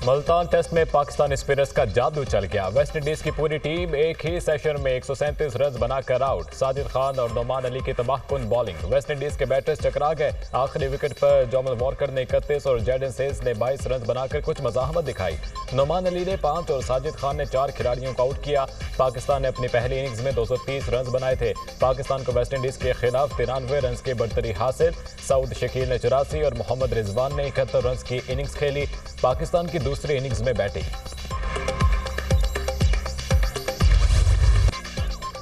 Multan test में Pakistani spinners का जादू चल गया। वेस्ट इंडीज की पूरी टीम एक ही सेशन में 137 रन बनाकर आउट। साजिद खान और नोमान अली की तबाहकुन बॉलिंग। वेस्ट इंडीज के बैटर्स चकरा गए। आखिरी विकेट पर जोमल वॉकर ने 31 और जैडन सेज ने 22 रन बनाकर कुछ मज़ाहमत दिखाई। नोमान अली ने 5 और साजिद खान ने 4 खिलाड़ियों को आउट किया। पाकिस्तान ने अपनी पहली इनिंग्स में 230 रन बनाए थे। पाकिस्तान को वेस्ट इंडीज के खिलाफ 93 रन की बढ़तरी हासिल। सऊद शकील ने 84 और मोहम्मद रिजवान ने 71 रन की इनिंग्स खेली। पाकिस्तान की दूसरी इनिंग्स में बैटिंग।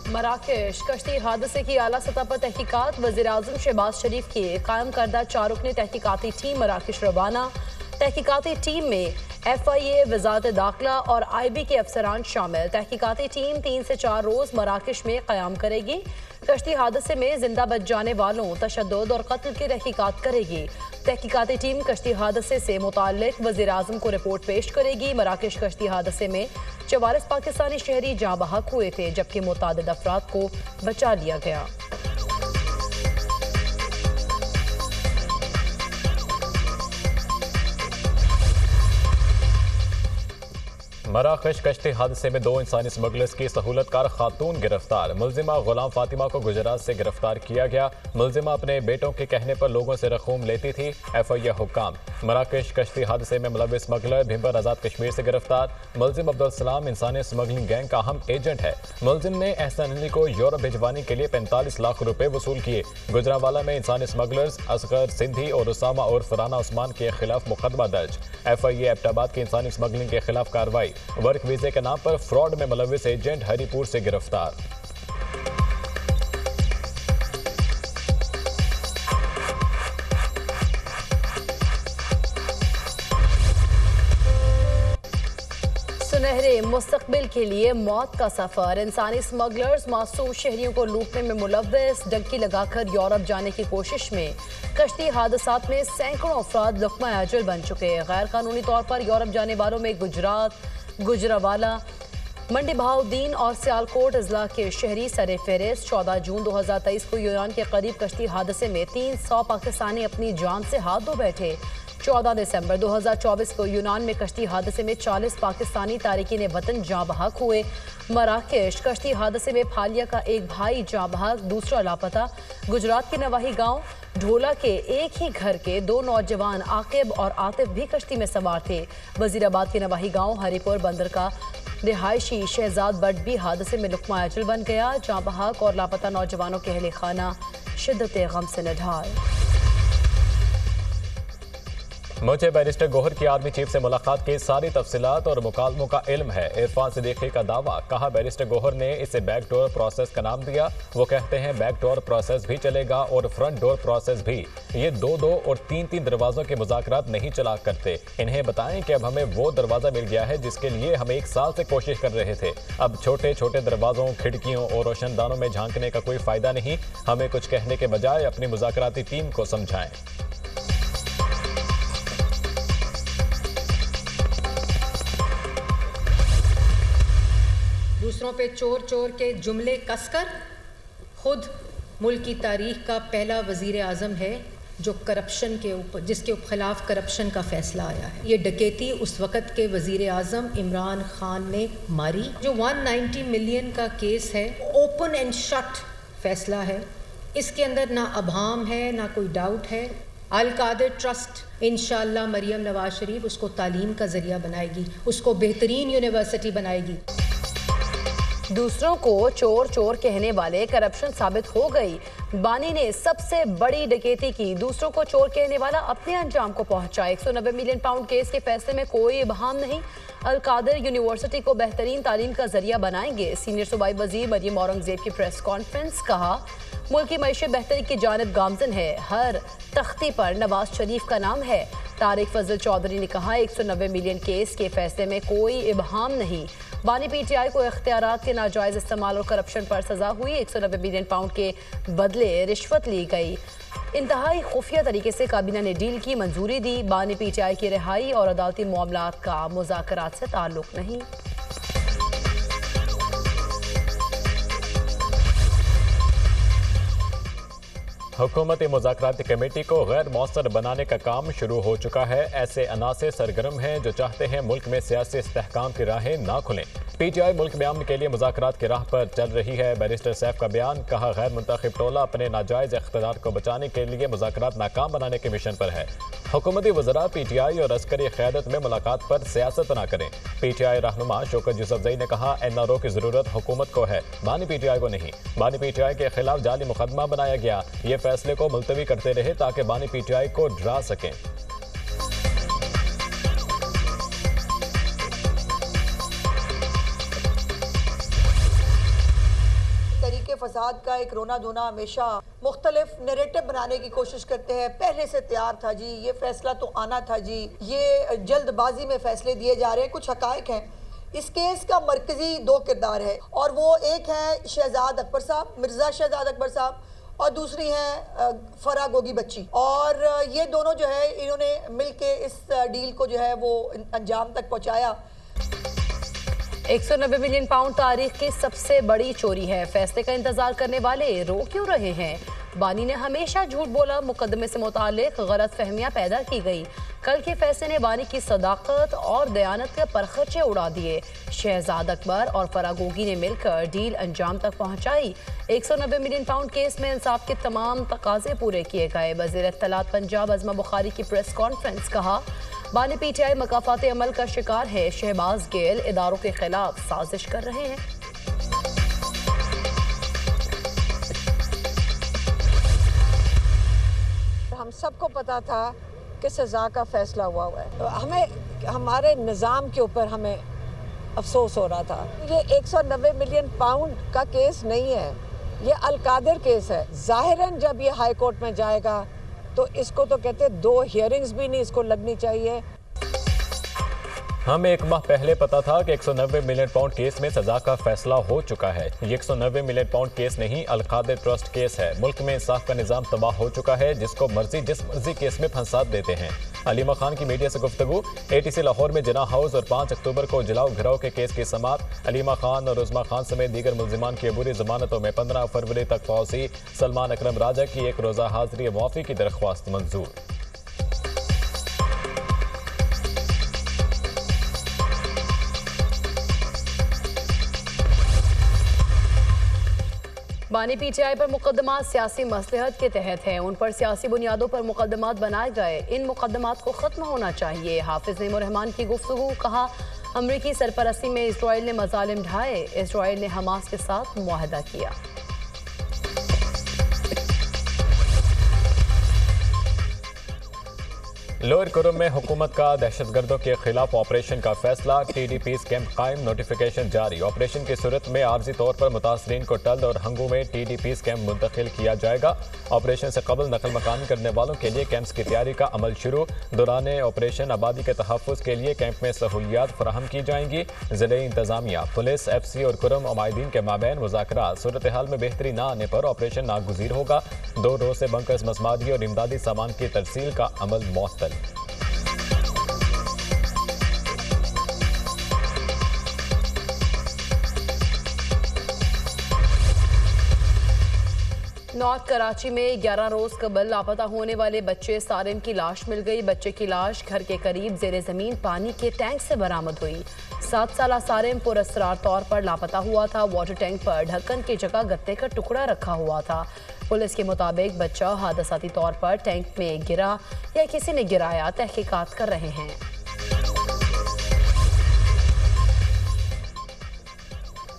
मराकेश कश्ती हादसे की आला सतह पर तहकीकात। वज़ीर-ए-आज़म शहबाज शरीफ की कायम करदा 4 रुकनी तहकीकाती टीम मराकेश रवाना। तहकीकाती टीम में FIA, वजारत दाखिला और IB के अफसरान शामिल। तहकीकाती टीम 3 से 4 रोज़ मराकेश में क़याम करेगी। कश्ती हादसे में जिंदा बच जाने वालों, तशद्दुद और कत्ल की तहकीकात करेगी। तहकीकाती टीम कश्ती हादसे से मुताल्लिक वज़ीर-ए-आज़म को रिपोर्ट पेश करेगी। मराकेश कश्ती हादसे में 44 पाकिस्तानी शहरी जाँ बहक हुए थे, जबकि मुतादिद अफराद को बचा लिया गया। मराकश कश्ती हादसे में 2 इंसानी स्मगलर्स की सहूलतकार खातून गिरफ्तार। मुलजिमा गुलाम फातिमा को गुजरात से गिरफ्तार किया गया। मुलजिमा अपने बेटों के कहने पर लोगों से रकूम लेती थी। FIA हुक्काम। मराकश कश्ती हादसे में मुलविस स्मगलर भिम्बर आज़ाद कश्मीर से गिरफ्तार। मुलजिम अब्दुल सलाम इंसानी स्मगलिंग गैंग का अहम एजेंट है। मुलजिम ने एहसान अली को यूरोप भिजवाने के लिए 45 लाख रुपए वसूल किए। गुजरावाला में इंसानी स्मगलर्स असगर सिंधी और उसामा और फराना उस्मान के खिलाफ मुकदमा दर्ज। FIA एबटाबाद की इंसानी स्मगलिंग के खिलाफ कार्रवाई। वर्क वीजे के नाम पर फ्रॉड में मुलविस एजेंट हरिपुर से गिरफ्तार। सुनहरे मुस्तकबिल के लिए मौत का सफर। इंसानी स्मगलर्स मासूम शहरियों को लूटने में मुलव्वस। डंकी लगाकर यूरोप जाने की कोशिश में कश्ती हादसात में सैकड़ों अफराद लुक़मा अजल बन चुके। गैर कानूनी तौर पर यूरोप जाने वालों में गुजरात, गुजरावाला, मंडी बहाउद्दीन और सियालकोट अजला के शहरी सरे फहरिस्त। 14 जून 2023 को यूनान के करीब कश्ती हादसे में 300 पाकिस्तानी अपनी जान से हाथ धो बैठे। 14 दिसंबर 2024 को यूनान में कश्ती हादसे में 40 पाकिस्तानी तारिकीन वतन जाँ बहक हुए। मराकेश कश्ती हादसे में फालिया का एक भाई जाँ बहक, दूसरा लापता। गुजरात के नवाही गांव ढोला के एक ही घर के 2 नौजवान आकिब और आतिफ भी कश्ती में सवार थे। वजीराबाद के नवाही गांव हरिपुर बंदर का रिहायशी शहजाद बट भी हादसे में लुक़मा अजल बन गया। जाँ बहक और लापता नौजवानों के अहले खाना शिद्दत गम से निढाल। मुझे बैरिस्टर गौहर की आर्मी चीफ से मुलाकात की सारी तफसीलात और मुकालमों का इल्म है। इरफान सिद्दीकी का दावा। कहा बैरिस्टर गौहर ने इसे बैकडोर प्रोसेस का नाम दिया। वो कहते हैं बैकडोर प्रोसेस भी चलेगा और फ्रंट डोर प्रोसेस भी। ये 2-2 और 3-3 दरवाजों के मुज़ाकरात नहीं चला करते। इन्हें बताएं कि अब हमें वो दरवाज़ा मिल गया है जिसके लिए हम 1 साल से कोशिश कर रहे थे। अब छोटे छोटे दरवाज़ों, खिड़कियों और रोशनदानों में झांकने का कोई फ़ायदा नहीं। हमें कुछ कहने के बजाय अपनी मुज़ाकराती टीम को समझाएं। दूसरों पे चोर चोर के जुमले कसकर खुद मुल्क की तारीख का पहला वज़ीर आज़म है जो करप्शन के ऊपर, जिसके खिलाफ करप्शन का फैसला आया है। ये डकैती उस वक़्त के वज़ीर आज़म इमरान खान ने मारी। जो 190 मिलियन का केस है, ओपन एंड शट फैसला है। इसके अंदर ना अभाम है, ना कोई डाउट है। अल कादिर ट्रस्ट इंशाअल्लाह मरियम नवाज शरीफ उसको तालीम का ज़रिया बनाएगी, उसको बेहतरीन यूनिवर्सिटी बनाएगी। दूसरों को चोर चोर कहने वाले करप्शन साबित हो गई। बानी ने सबसे बड़ी डकैती की, दूसरों को चोर कहने वाला अपने अंजाम को पहुंचा। 190 मिलियन पाउंड केस के फैसले में कोई इबहम नहीं। अल कादिर यूनिवर्सिटी को बेहतरीन तालीम का जरिया बनाएंगे। सीनियर सूबाई वजीर मरियम औरंगजेब की प्रेस कॉन्फ्रेंस। कहा मुल्क की मईशत बेहतरी की जानिब गामजन है। हर तख्ती पर नवाज शरीफ का नाम है। तारिक फजल चौधरी ने कहा 190 मिलियन केस के फैसले में कोई इबहम नहीं। बानी PTI को इख्तियारात के नाजायज़ इस्तेमाल और करप्शन पर सजा हुई। 190 मिलियन पाउंड के बदले रिश्वत ली गई। इंतहाई खुफिया तरीके से काबीना ने डील की मंजूरी दी। बानी PTI की रिहाई और अदालती मामलात का मुज़ाकरात से ताल्लुक नहीं। हुकूमती मुज़ाकराती कमेटी को गैर मौसर बनाने का काम शुरू हो चुका है। ऐसे अनासे सरगर्म हैं जो चाहते हैं मुल्क में सियासी इस्तेहकाम की राहें ना खुलें। PTI मुल्क में अमन के लिए मुज़ाकरात की राह पर चल रही है। बैरिस्टर सैफ का बयान, कहा गैर मुंतखब टोला अपने नाजायज़ इख्तियार को बचाने के लिए मुज़ाकरात नाकाम बनाने के मिशन पर है। हुकूमती वज़रा PTI और अस्करी क़यादत में मुलाकात पर सियासत ना करें। PTI रहनुमा शौकत यूसुफजई ने कहा, NRO की ज़रूरत हुकूमत को है, बानी PTI को नहीं। बानी PTI के खिलाफ जाली मुकदमा बनाया गया, ये फैसले को मुलतवी करते रहे ताकि बानी PTI को डरा सकें। तरीके फसाद का एक रोना धोना हमेशा मुख्तलिफ नैरेटिव बनाने की कोशिश करते हैं। पहले से तैयार था जी, ये फैसला तो आना था जी, ये जल्दबाजी में फैसले दिए जा रहे हैं। कुछ हकायक हैं। इस केस का मरकजी दो किरदार है और वो एक है शहजाद अकबर साहब, मिर्ज़ा शहजाद अकबर साहब, और दूसरी हैं फरा गोगी बच्ची। और ये दोनों जो है इन्होंने मिल के इस डील को जो है वो अंजाम तक पहुँचाया। 190 मिलियन पाउंड तारीख की सबसे बड़ी चोरी है। फैसले का इंतजार करने वाले रो क्यों रहे हैं? बानी ने हमेशा झूठ बोला, मुकदमे से मुतालिक गलत फहमियाँ पैदा की गई। कल के फैसले ने बानी की सदाकत और दयानत के परखचे उड़ा दिए। शहजाद अकबर और फरागोगी ने मिलकर डील अंजाम तक पहुंचाई। 190 मिलियन पाउंड केस में इंसाफ के तमाम तकाजे पूरे किए गए। वज़ीर इत्तलात पंजाब अज़मा बुखारी की प्रेस कॉन्फ्रेंस, कहा बानी PTI मकाफात अमल का शिकार है। शहबाज गिल इदारों के खिलाफ साजिश कर रहे हैं। हम सबको पता था कि सज़ा का फैसला हुआ है। हमें हमारे निज़ाम के ऊपर हमें अफसोस हो रहा था। ये 190 मिलियन पाउंड का केस नहीं है, ये अलकादिर केस है। ज़ाहिरन जब ये हाई कोर्ट में जाएगा तो इसको तो कहते हैं 2 हियरिंग्स भी नहीं इसको लगनी चाहिए। हमें एक माह पहले पता था कि 190 मिलियन पाउंड केस में सजा का फैसला हो चुका है। ये 190 मिलियन पाउंड केस नहीं, अलकादिर ट्रस्ट केस है। मुल्क में इंसाफ का निज़ाम तबाह हो चुका है, जिसको मर्जी जिस मर्जी केस में फंसा देते हैं। अलीमा खान की मीडिया से गुफ्तगू। ATC लाहौर में जिना हाउस और 5 अक्टूबर को जलाओ घिराव के केस की समाअत। अलीमा खान और उज़मा खान समेत दीगर मुल्जिमान की अबूरी जमानतों में 15 फरवरी तक पहुंची। सलमान अकरम राजा की एक रोज़ा हाजिरी मुआफ़ी की दरख्वास्त मंजूर। बानी PTI पर मुकदमा सियासी मसलहत के तहत हैं। उन पर सियासी बुनियादों पर मुकदमात बनाए गए। इन मुकदमात को ख़त्म होना चाहिए। हाफिज नईमुर रहमान की गुफ्तगू, कहा अमरीकी सरपरस्ती में इसराइल ने मजालिम ढाए। इसराइल ने हमास के साथ मुआहदा किया। लोअर कुरुम में हुकूमत का दहशतगर्दों के खिलाफ ऑपरेशन का फैसला। TDPs कैंप कायम, नोटिफिकेशन जारी। ऑपरेशन की सूरत में आर्जी तौर पर मुतासरीन को टल्द और हंगू में TDPs कैंप मुंतकिल किया जाएगा। ऑपरेशन से कबल नकल मकानी करने वालों के लिए कैंप्स की तैयारी का अमल शुरू। दौरान ऑपरेशन आबादी के तहफ़्फ़ुज़ के लिए कैंप में सहूलियात फराहम की जाएंगी। ज़िले इंतजामिया, पुलिस, FC और कुरुम उमाइदीन के माबैन मुज़ाकरात। सूरत हाल में बेहतरी न आने पर ऑपरेशन नागुज़ीर होगा। 2 रोज़ से बंकर्स, मसमादी और इमदादी सामान की तरसील का अमल मुअत्तल। नॉर्थ कराची में 11 रोज कबल लापता होने वाले बच्चे सारिम की लाश मिल गई। बच्चे की लाश घर के करीब जेर जमीन पानी के टैंक से बरामद हुई। 7 साला सारिम पुरस्रार तौर पर लापता हुआ था। वाटर टैंक पर ढक्कन की जगह गत्ते का टुकड़ा रखा हुआ था। पुलिस के मुताबिक बच्चा हादसाती तौर पर टैंक में गिरा या किसी ने गिराया, तहकीकात कर रहे हैं।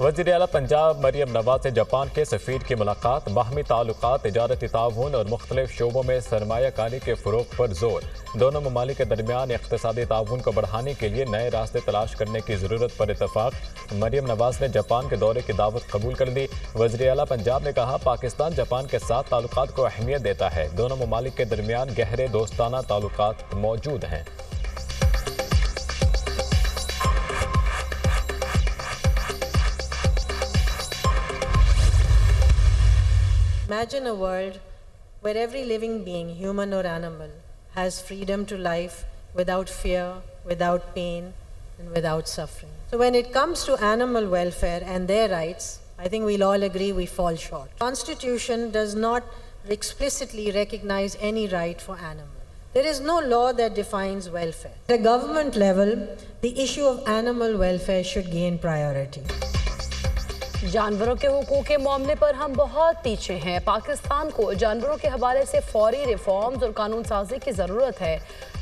वज़ीर आला पंजाब मरियम नवाज से जापान के सफ़ीर की मुलाकात। बाहमी ताल्लुकात, तिजारती ताउन और मुख्तलिफ शोबों में सरमायाकारी के फ़रोग़ पर जोर। दोनों ममालिक के दरमियान इक़्तिसादी ताउन को बढ़ाने के लिए नए रास्ते तलाश करने की ज़रूरत पर इत्तफ़ाक़। मरियम नवाज ने जापान के दौरे की दावत कबूल कर ली। वज़ीर आला पंजाब ने कहा, पाकिस्तान जापान के साथ ताल्लुकात को अहमियत देता है। दोनों ममालिक के दरमियान गहरे दोस्ताना ताल्लुकात मौजूद हैं। Imagine a world where every living being, human or animal, has freedom to life without fear, without pain, and without suffering. So when it comes to animal welfare and their rights, I think we'll all agree we fall short. Constitution does not explicitly recognize any right for animals. There is no law that defines welfare. At a government level, the issue of animal welfare should gain priority. जानवरों के हुकूक के मामले पर हम बहुत पीछे हैं। पाकिस्तान को जानवरों के हवाले से फौरी रिफॉर्म्स और कानून साजी की ज़रूरत है।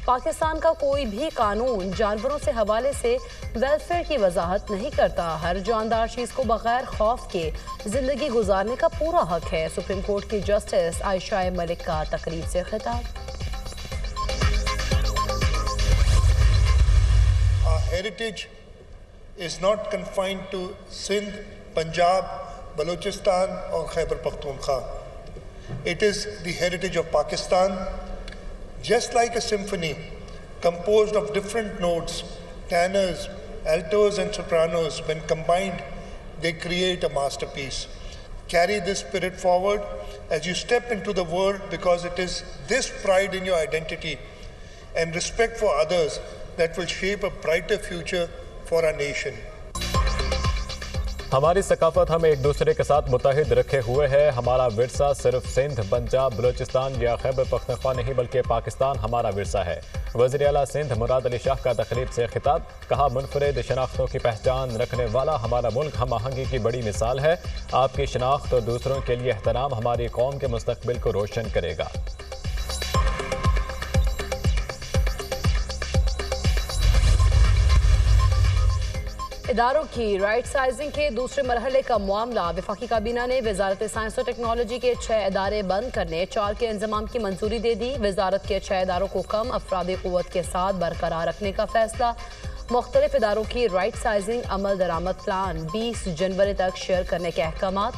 पाकिस्तान का कोई भी कानून जानवरों से हवाले से वेलफेयर की वजाहत नहीं करता। हर जानदार चीज़ को बगैर खौफ के ज़िंदगी गुजारने का पूरा हक है। सुप्रीम कोर्ट की जस्टिस आयशा मलिक का तकरीब से खिताब। Our heritage is not confined to Sindh, Punjab, Balochistan or Khyber Pakhtunkhwa. It is the heritage of Pakistan. Just like a symphony composed of different notes, tenors, altos and sopranos, when combined, they create a masterpiece. Carry this spirit forward as you step into the world, because it is this pride in your identity and respect for others that will shape a brighter future for our nation. हमारी सकाफत हमें एक दूसरे के साथ मुत्तहिद रखे हुए है। हमारा विरसा सिर्फ सिंध, पंजाब, बलूचिस्तान या खैबर पख्तूनख्वा नहीं बल्कि पाकिस्तान हमारा विरसा है। वज़ीर आला सिंध मुराद अली शाह का तकरीब से खिताब। कहा, मुनफरिद शनाख्तों की पहचान रखने वाला हमारा मुल्क हम आहंगी की बड़ी मिसाल है। आपकी शनाख्त और दूसरों के लिए एहतराम हमारी कौम के मुस्तकबिल को रोशन करेगा। इदारों की राइट साइजिंग के दूसरे मरहले का मामला। वफाकी काबीना ने वजारत साइंस और टेक्नोलॉजी के 6 इदारे बंद करने, 4 के इंजमाम की मंजूरी दे दी। वजारत के 6 इदारों को कम अफरादी क़ुव्वत के साथ बरकरार रखने का फैसला। मुख्तलिफ इदारों की राइट साइजिंग अमल दरामद प्लान 20 जनवरी तक शेयर करने के अहकामात।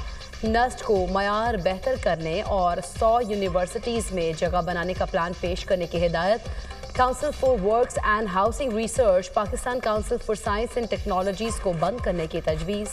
नस्ट को मयार बेहतर करने और 100 यूनिवर्सिटीज़ में जगह बनाने का प्लान पेश करने की हिदायत। Council for works and housing research, Pakistan council for science and technologies को बंद करने की तजवीज़।